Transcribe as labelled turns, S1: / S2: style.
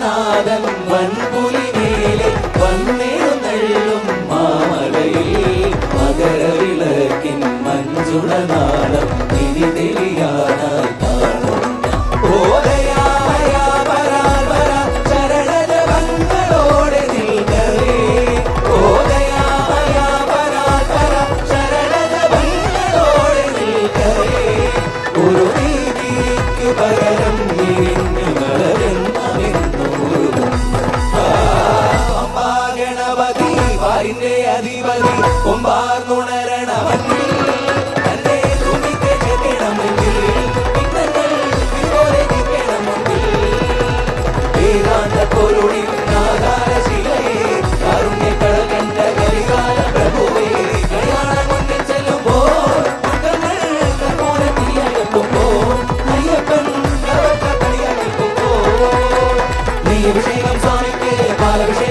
S1: ഗണനാഥൻ വൻപുലിമേലെ വന്നെഴുന്നള്ളും മാമലയിൽ മകരവിളക്കിൻ മഞ്ജുളനാളം ഇനി തെളിയാനായി കാണും ശരണജപങ്ങളോടെ നിൽക്കവേ ശരണജപങ്ങളോടെ നിൽക്കവേ ഒരു നീതിക്ക് പകരം നിരിഞ്ഞു ഗണപതി വാരിന്റെ അധിപതി കൊമ്പാർന്നുണരണമന്ത്രി തന്നെ തുണിക്ക് ചെല്ലണമെങ്കിൽ പിന്നങ്ങൾ ഇതുപോലെ നിൽക്കണമെങ്കിൽ വേദാന്ത പൊരുളിൻ ആധാരശിലയെ കാരുണ്യക്കടൽ കണ്ട കരികാല പ്രഭുവേ കല്യാണം മുന്നിൽ ചെല്ലുമ്പോൾ മക്കൾ കർപ്പൂരം തീയകത്തുമ്പോൾ അയ്യപ്പൻ കളിയാക്കുമ്പോൾ നീ അഭിഷേകം സ്വാമിക്ക് പാലഭിഷേകം